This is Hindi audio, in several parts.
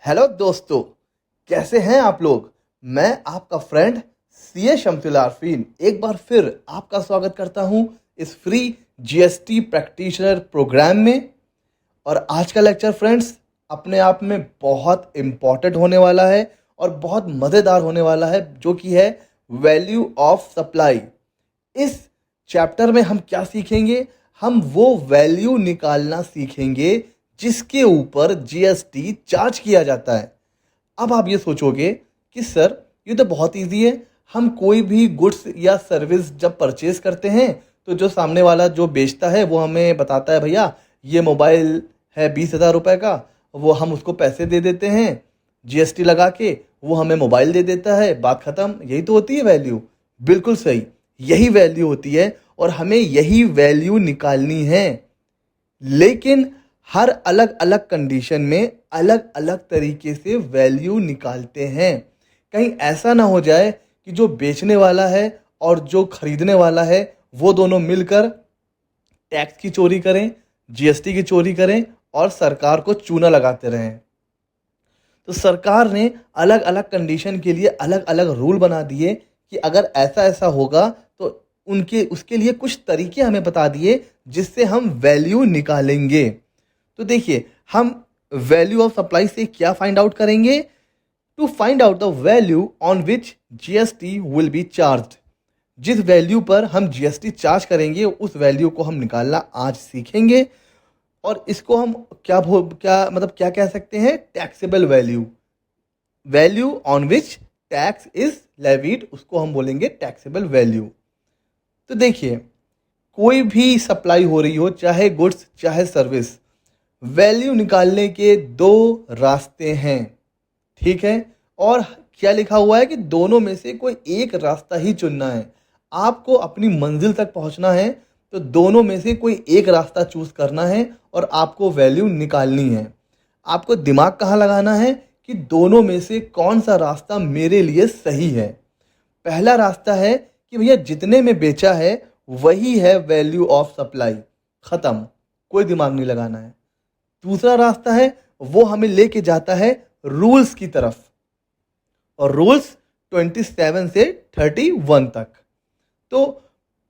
हेलो दोस्तों, कैसे हैं आप लोग। मैं आपका फ्रेंड सीए शमसुल आरफीन एक बार फिर आपका स्वागत करता हूं इस फ्री जीएसटी प्रैक्टिशनर प्रोग्राम में। और आज का लेक्चर फ्रेंड्स अपने आप में बहुत इम्पॉर्टेंट होने वाला है और बहुत मज़ेदार होने वाला है, जो कि है वैल्यू ऑफ सप्लाई। इस चैप्टर में हम क्या सीखेंगे? हम वो वैल्यू निकालना सीखेंगे जिसके ऊपर जीएसटी चार्ज किया जाता है। अब आप ये सोचोगे कि सर ये तो बहुत इजी है, हम कोई भी गुड्स या सर्विस जब परचेज करते हैं तो जो सामने वाला जो बेचता है वो हमें बताता है भैया ये मोबाइल है 20,000 रुपये का, वो हम उसको पैसे दे देते हैं जीएसटी लगा के, वो हमें मोबाइल दे देता है, बात ख़त्म। यही तो होती है वैल्यू। बिल्कुल सही, यही वैल्यू होती है और हमें यही वैल्यू निकालनी है। लेकिन हर अलग अलग कंडीशन में अलग अलग तरीके से वैल्यू निकालते हैं। कहीं ऐसा ना हो जाए कि जो बेचने वाला है और जो खरीदने वाला है वो दोनों मिलकर टैक्स की चोरी करें, जीएसटी की चोरी करें और सरकार को चूना लगाते रहें। तो सरकार ने अलग अलग कंडीशन के लिए अलग अलग रूल बना दिए कि अगर ऐसा ऐसा होगा तो उसके लिए कुछ तरीके हमें बता दिए जिससे हम वैल्यू निकालेंगे। तो देखिए, हम वैल्यू ऑफ सप्लाई से क्या फाइंड आउट करेंगे? To find out the value on which GST will be charged. जिस वैल्यू पर हम जीएसटी चार्ज करेंगे उस वैल्यू को हम निकालना आज सीखेंगे। और इसको हम क्या कह सकते हैं? Taxable value. Value on which tax is levied, उसको हम बोलेंगे टैक्सेबल वैल्यू। तो देखिए, कोई भी सप्लाई हो रही हो, चाहे गुड्स चाहे सर्विस, वैल्यू निकालने के दो रास्ते हैं, ठीक है। और क्या लिखा हुआ है कि दोनों में से कोई एक रास्ता ही चुनना है। आपको अपनी मंजिल तक पहुंचना है तो दोनों में से कोई एक रास्ता चूज करना है और आपको वैल्यू निकालनी है। आपको दिमाग कहाँ लगाना है कि दोनों में से कौन सा रास्ता मेरे लिए सही है। पहला रास्ता है कि भैया जितने में बेचा है वही है वैल्यू ऑफ सप्लाई, खत्म, कोई दिमाग नहीं लगाना है। दूसरा रास्ता है वो हमें लेके जाता है रूल्स की तरफ, और रूल्स 27 से 31 तक। तो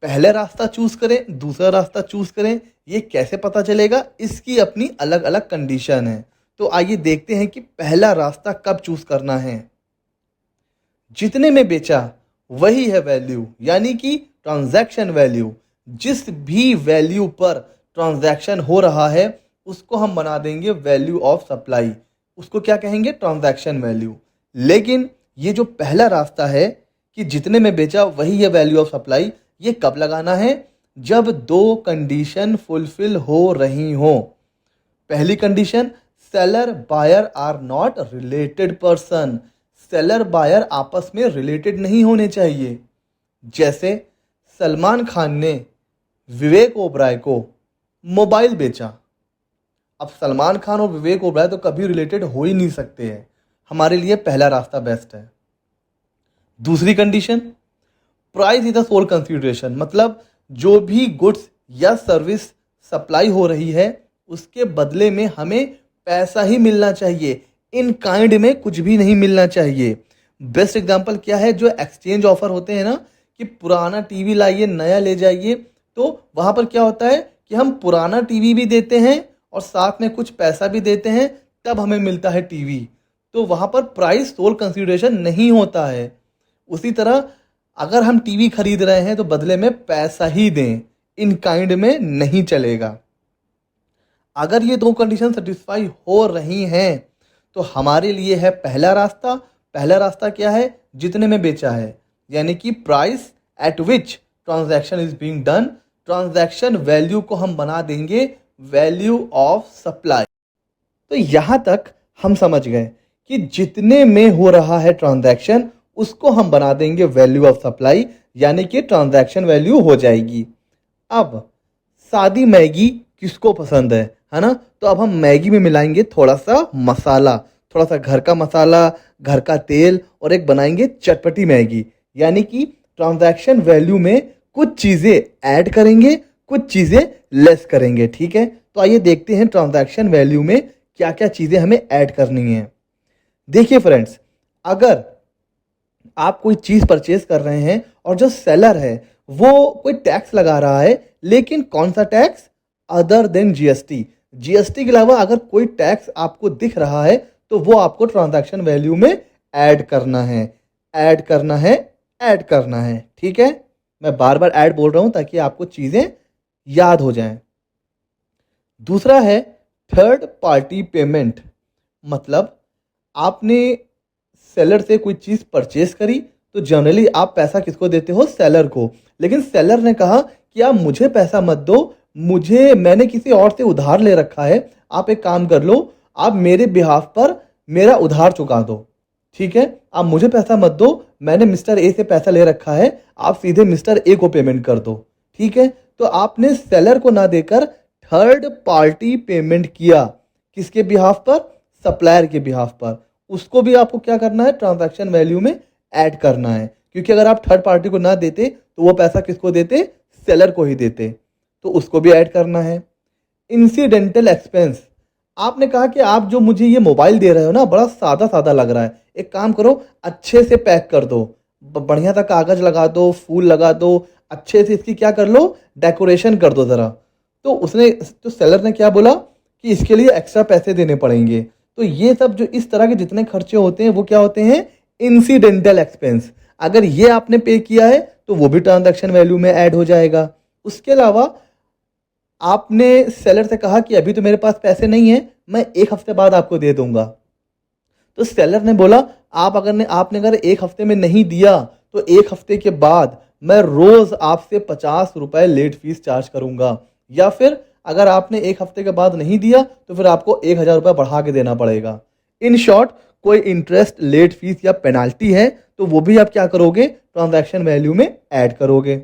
पहला रास्ता चूज करें, दूसरा रास्ता चूज करें, ये कैसे पता चलेगा? इसकी अपनी अलग अलग कंडीशन है। तो आइए देखते हैं कि पहला रास्ता कब चूज करना है। जितने में बेचा वही है वैल्यू, यानी कि ट्रांजैक्शन वैल्यू। जिस भी वैल्यू पर ट्रांजैक्शन हो रहा है उसको हम बना देंगे वैल्यू ऑफ सप्लाई, उसको क्या कहेंगे? Transaction value. लेकिन ये जो पहला रास्ता है कि जितने में बेचा वही है वैल्यू ऑफ सप्लाई, ये कब लगाना है? जब दो कंडीशन फुलफिल हो रही हो। पहली condition, seller buyer are not related person. Seller buyer आपस में रिलेटेड नहीं होने चाहिए। जैसे सलमान खान ने विवेक ओबराय को मोबाइल बेचा। अब सलमान खान और विवेक ओबराय तो कभी रिलेटेड हो ही नहीं सकते हैं। हमारे लिए पहला रास्ता बेस्ट है। दूसरी condition, price is the sole consideration. मतलब जो भी गुड्स या सर्विस सप्लाई हो रही है उसके बदले में हमें पैसा ही मिलना चाहिए, इन काइंड में कुछ भी नहीं मिलना चाहिए। बेस्ट एग्जांपल क्या है? जो एक्सचेंज ऑफर होते हैं ना, कि पुराना टीवी लाइए नया ले जाइए, तो वहां पर क्या होता है कि हम पुराना टीवी भी देते हैं और साथ में कुछ पैसा भी देते हैं, तब हमें मिलता है टीवी। तो वहां पर प्राइस सोल कंसीडरेशन नहीं होता है। उसी तरह अगर हम टीवी खरीद रहे हैं तो बदले में पैसा ही दें, इन काइंड में नहीं चलेगा। अगर ये दो कंडीशन सेटिस्फाई हो रही हैं तो हमारे लिए है पहला रास्ता। पहला रास्ता क्या है? जितने में बेचा है, यानी कि price at which transaction is being done. Transaction value को हम बना देंगे वैल्यू ऑफ सप्लाई। तो यहां तक हम समझ गए कि जितने में हो रहा है ट्रांजैक्शन उसको हम बना देंगे वैल्यू ऑफ सप्लाई, यानी कि ट्रांजैक्शन वैल्यू हो जाएगी। अब सादी मैगी किसको पसंद है ना? तो अब हम मैगी में मिलाएंगे थोड़ा सा मसाला, थोड़ा सा घर का मसाला, घर का तेल, और एक बनाएंगे चटपटी मैगी। यानी कि ट्रांजैक्शन वैल्यू में कुछ चीजें ऐड करेंगे, कुछ चीजें लेस करेंगे, ठीक है। तो आइए देखते हैं ट्रांजैक्शन वैल्यू में क्या क्या चीजें हमें ऐड करनी है। देखिए फ्रेंड्स, अगर आप कोई चीज़ परचेज कर रहे हैं और जो सेलर है वो कोई टैक्स लगा रहा है, लेकिन कौन सा tax? Other than GST. GST के अलावा अगर कोई टैक्स आपको दिख रहा है तो वो आपको ट्रांजैक्शन वैल्यू में ऐड करना है, ऐड करना है, ऐड करना है। ठीक है, मैं बार बार ऐड बोल रहा हूं ताकि आपको चीज़ें याद हो जाएं। दूसरा है थर्ड पार्टी पेमेंट। मतलब आपने सेलर से कोई चीज़ परचेज करी तो जनरली आप पैसा किसको देते हो? सेलर को। लेकिन सेलर ने कहा कि आप मुझे पैसा मत दो, मैंने किसी और से उधार ले रखा है, आप एक काम कर लो, आप मेरे बिहाफ पर मेरा उधार चुका दो। ठीक है, आप मुझे पैसा मत दो, मैंने मिस्टर ए से पैसा ले रखा है, आप सीधे मिस्टर ए को पेमेंट कर दो। ठीक है, तो आपने सेलर को ना देकर थर्ड पार्टी पेमेंट किया। किसके बिहाफ पर? सप्लायर के बिहाफ पर। उसको भी आपको क्या करना है? ट्रांजैक्शन वैल्यू में ऐड करना है, क्योंकि अगर आप थर्ड पार्टी को ना देते तो वो पैसा किसको देते? सेलर को ही देते, तो उसको भी ऐड करना है। Incidental expense. आपने कहा कि आप जो मुझे ये मोबाइल दे रहे हो ना, बड़ा सादा सादा लग रहा है, एक काम करो, अच्छे से पैक कर दो, बढ़िया सा कागज लगा दो, फूल लगा दो, अच्छे से इसकी क्या कर लो? डेकोरेशन कर दो ज़रा। तो सेलर ने क्या बोला कि इसके लिए एक्स्ट्रा पैसे देने पड़ेंगे। तो ये सब जो इस तरह के जितने खर्चे होते हैं वो क्या होते हैं? Incidental expense. अगर ये आपने पे किया है तो वो भी ट्रांजैक्शन वैल्यू में ऐड हो जाएगा। उसके अलावा आपने सेलर से कहा कि अभी तो मेरे पास पैसे नहीं है, मैं एक हफ्ते बाद आपको दे दूंगा। तो सेलर ने बोला आपने अगर एक हफ्ते में नहीं दिया तो एक हफ्ते के बाद मैं रोज आपसे 50 रुपए लेट फीस चार्ज करूंगा, या फिर अगर आपने एक हफ्ते के बाद नहीं दिया तो फिर आपको 1,000 रुपये बढ़ा के देना पड़ेगा। इन शॉर्ट, कोई इंटरेस्ट, लेट फीस या पेनाल्टी है तो वो भी आप क्या करोगे? ट्रांजैक्शन वैल्यू में ऐड करोगे।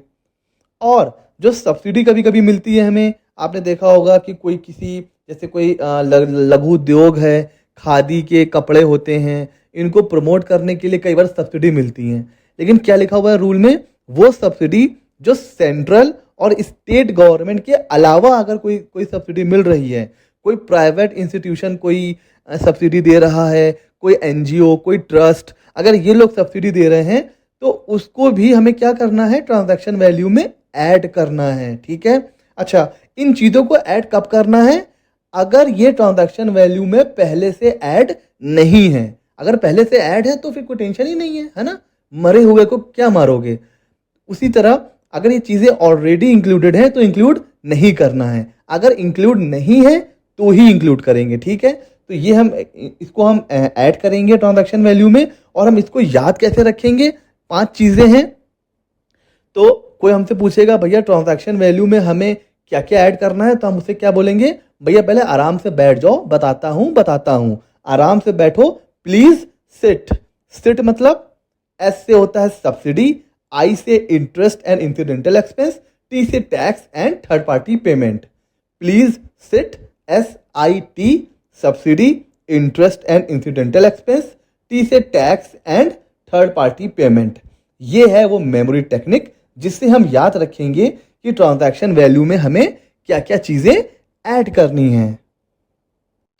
और जो सब्सिडी कभी कभी मिलती है हमें, आपने देखा होगा कि जैसे कोई लघु उद्योग है, खादी के कपड़े होते हैं, इनको प्रमोट करने के लिए कई बार सब्सिडी मिलती है। लेकिन क्या लिखा हुआ है रूल में? वो सब्सिडी जो सेंट्रल और स्टेट गवर्नमेंट के अलावा अगर कोई सब्सिडी मिल रही है, कोई प्राइवेट इंस्टीट्यूशन कोई सब्सिडी दे रहा है, कोई एनजीओ, कोई ट्रस्ट, अगर ये लोग सब्सिडी दे रहे हैं तो उसको भी हमें क्या करना है? ट्रांजैक्शन वैल्यू में ऐड करना है। ठीक है, अच्छा, इन चीज़ों को ऐड कब करना है? अगर ये ट्रांजैक्शन वैल्यू में पहले से ऐड नहीं है। अगर पहले से ऐड है तो फिर कोई टेंशन ही नहीं है ना, मरे हुए को क्या मारोगे। उसी तरह अगर ये चीज़ें ऑलरेडी इंक्लूडेड हैं तो इंक्लूड नहीं करना है, अगर इंक्लूड नहीं है तो ही इंक्लूड करेंगे। ठीक है, तो इसको हम ऐड करेंगे ट्रांजैक्शन वैल्यू में। और हम इसको याद कैसे रखेंगे? 5 चीज़ें हैं। तो कोई हमसे पूछेगा भैया ट्रांजैक्शन वैल्यू में हमें क्या क्या ऐड करना है, तो हम उससे क्या बोलेंगे? भैया पहले आराम से बैठ जाओ, बताता हूं। आराम से बैठो, प्लीज सिट। सिट मतलब एस से होता है सब्सिडी, आई से interest and incidental expense, T से tax and third party payment. Please sit, SIT, subsidy, interest and incidental expense, T से tax and third party payment. ये है वो मेमोरी टेक्निक जिससे हम याद रखेंगे कि ट्रांजैक्शन वैल्यू में हमें क्या क्या चीज़ें ऐड करनी है।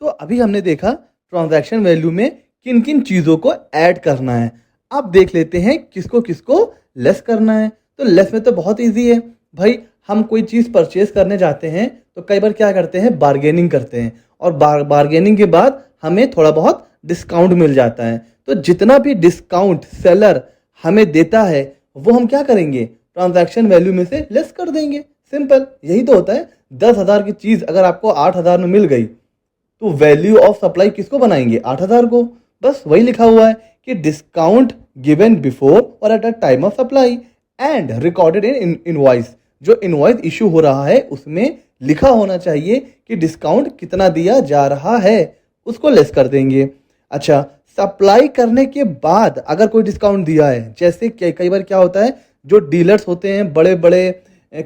तो अभी हमने देखा ट्रांजैक्शन वैल्यू में किन किन चीज़ों को ऐड करना है। अब देख लेते हैं किसको किसको लेस करना है। तो लेस में तो बहुत इजी है भाई, हम कोई चीज़ परचेज करने जाते हैं तो कई बार क्या करते हैं? बार्गेनिंग करते हैं, और बार्गेनिंग के बाद हमें थोड़ा बहुत डिस्काउंट मिल जाता है। तो जितना भी डिस्काउंट सेलर हमें देता है वो हम क्या करेंगे? ट्रांजैक्शन वैल्यू में से लेस कर देंगे। सिंपल, यही तो होता है। 10,000 की चीज़ अगर आपको 8,000 में मिल गई तो वैल्यू ऑफ सप्लाई किसको बनाएंगे? 8,000 को। बस वही लिखा हुआ है कि डिस्काउंट गिवन बिफोर और at the time of supply and recorded in invoice. जो इनवॉइस इशू हो रहा है उसमें लिखा होना चाहिए कि डिस्काउंट कितना दिया जा रहा है, उसको लेस कर देंगे। अच्छा, सप्लाई करने के बाद अगर कोई डिस्काउंट दिया है, जैसे कई बार क्या होता है, जो डीलर्स होते हैं, बड़े बड़े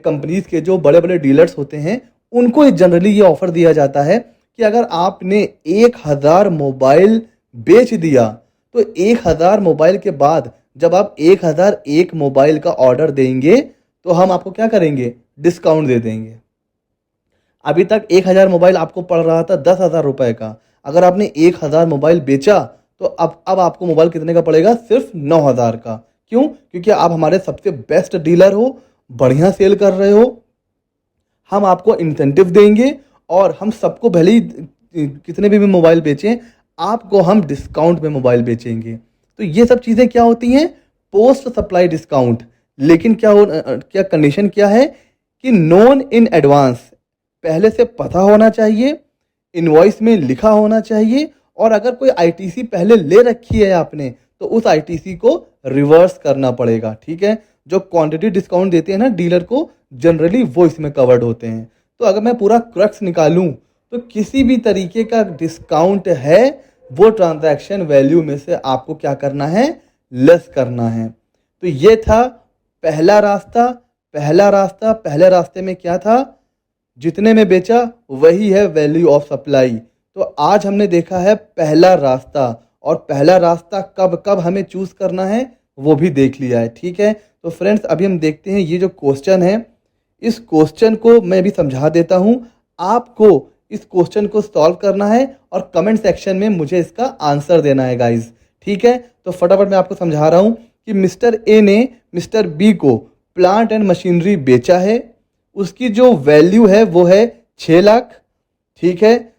कंपनीज के जो बड़े बड़े डीलर्स होते हैं, उनको जनरली ये ऑफर दिया जाता है कि अगर आपने 1,000 मोबाइल बेच दिया तो 1,000 मोबाइल के बाद जब आप 1,001 मोबाइल का ऑर्डर देंगे तो हम आपको क्या करेंगे? डिस्काउंट दे देंगे। अभी तक 1,000 मोबाइल आपको पड़ रहा था 10,000 रुपए का, अगर आपने 1,000 मोबाइल बेचा तो अब आपको मोबाइल कितने का पड़ेगा? सिर्फ 9,000 का। क्यों? क्योंकि आप हमारे सबसे बेस्ट डीलर हो, बढ़िया सेल कर रहे हो, हम आपको इंसेंटिव देंगे और हम सबको भले ही कितने भी मोबाइल बेचें, आपको हम डिस्काउंट में मोबाइल बेचेंगे। तो ये सब चीज़ें क्या होती हैं? Post supply discount. लेकिन क्या कंडीशन क्या है कि नोन इन एडवांस, पहले से पता होना चाहिए, इनवॉइस में लिखा होना चाहिए, और अगर कोई आईटीसी पहले ले रखी है आपने तो उस आईटीसी को रिवर्स करना पड़ेगा। ठीक है, जो क्वांटिटी डिस्काउंट देते हैं ना डीलर को, जनरली वो इसमें कवर्ड होते हैं। तो अगर मैं पूरा क्रक्स निकालूं तो किसी भी तरीके का डिस्काउंट है वो ट्रांजैक्शन वैल्यू में से आपको क्या करना है? लेस करना है। तो ये था पहला रास्ता। पहले रास्ते में क्या था? जितने में बेचा वही है वैल्यू ऑफ सप्लाई। तो आज हमने देखा है पहला रास्ता, और पहला रास्ता कब कब हमें चूज करना है वो भी देख लिया है। ठीक है, तो फ्रेंड्स अभी हम देखते हैं ये जो क्वेश्चन है, इस क्वेश्चन को मैं भी समझा देता हूं। आपको इस क्वेश्चन को सॉल्व करना है और कमेंट सेक्शन में मुझे इसका आंसर देना है गाइज। ठीक है, तो फटाफट मैं आपको समझा रहा हूं कि मिस्टर ए ने मिस्टर बी को प्लांट एंड मशीनरी बेचा है, उसकी जो वैल्यू है वो है 6 लाख। ठीक है,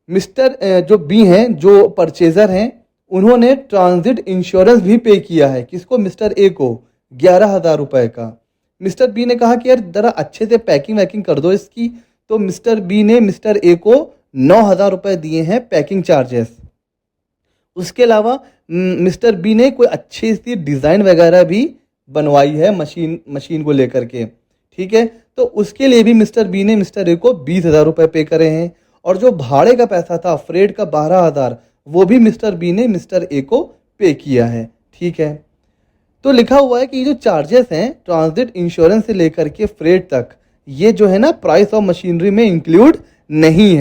मिस्टर जो बी हैं, जो परचेजर हैं, उन्होंने ट्रांजिट इंश्योरेंस भी पे किया है। किसको? मिस्टर ए को 11,000 रुपए का। मिस्टर बी ने कहा कि यार जरा अच्छे से पैकिंग वैकिंग कर दो इसकी, तो मिस्टर बी ने मिस्टर ए को 9,000 रुपए दिए हैं पैकिंग चार्जेस। उसके अलावा मिस्टर बी ने कोई अच्छी सी डिज़ाइन वगैरह भी बनवाई है मशीन को लेकर के। ठीक है, तो उसके लिए भी मिस्टर बी ने मिस्टर ए को 20,000 रुपये पे करे हैं, और जो भाड़े का पैसा था फ्रेट का 12,000, वो भी मिस्टर बी ने मिस्टर ए को पे किया है। ठीक है, तो लिखा हुआ है कि ये जो चार्जेस हैं ट्रांजिट इंश्योरेंस से लेकर के फ्रेट तक, ये जो है ना प्राइस ऑफ मशीनरी में इंक्लूड नहीं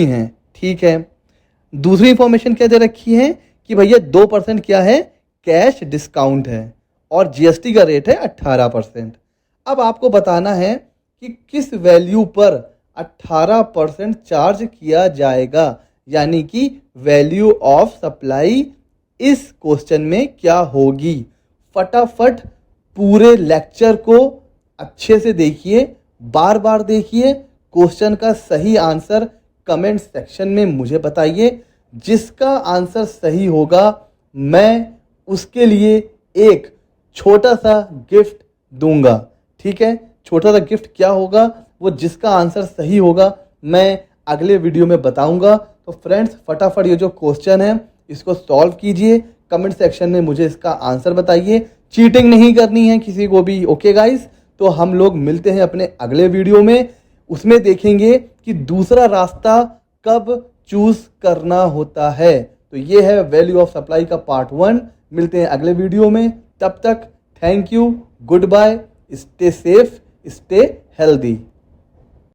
है। ठीक है, दूसरी इंफॉर्मेशन क्या दे रखी है कि भैया 2% क्या है? कैश डिस्काउंट है, और जीएसटी का रेट है 18%। अब आपको बताना है कि किस वैल्यू पर 18% चार्ज किया जाएगा, यानी कि वैल्यू ऑफ सप्लाई इस क्वेश्चन में क्या होगी। फटाफट पूरे लेक्चर को अच्छे से देखिए, बार बार देखिए, क्वेश्चन का सही आंसर कमेंट सेक्शन में मुझे बताइए। जिसका आंसर सही होगा मैं उसके लिए एक छोटा सा गिफ्ट दूंगा। ठीक है, छोटा सा गिफ्ट क्या होगा वो जिसका आंसर सही होगा मैं अगले वीडियो में बताऊंगा। तो फ्रेंड्स फटाफट ये जो क्वेश्चन है इसको सॉल्व कीजिए, कमेंट सेक्शन में मुझे इसका आंसर बताइए। चीटिंग नहीं करनी है किसी को भी। ओके गाइस, तो हम लोग मिलते हैं अपने अगले वीडियो में, उसमें देखेंगे कि दूसरा रास्ता कब चूज करना होता है। तो ये है वैल्यू ऑफ सप्लाई का पार्ट 1। मिलते हैं अगले वीडियो में, तब तक thank you, goodbye, stay safe, stay healthy.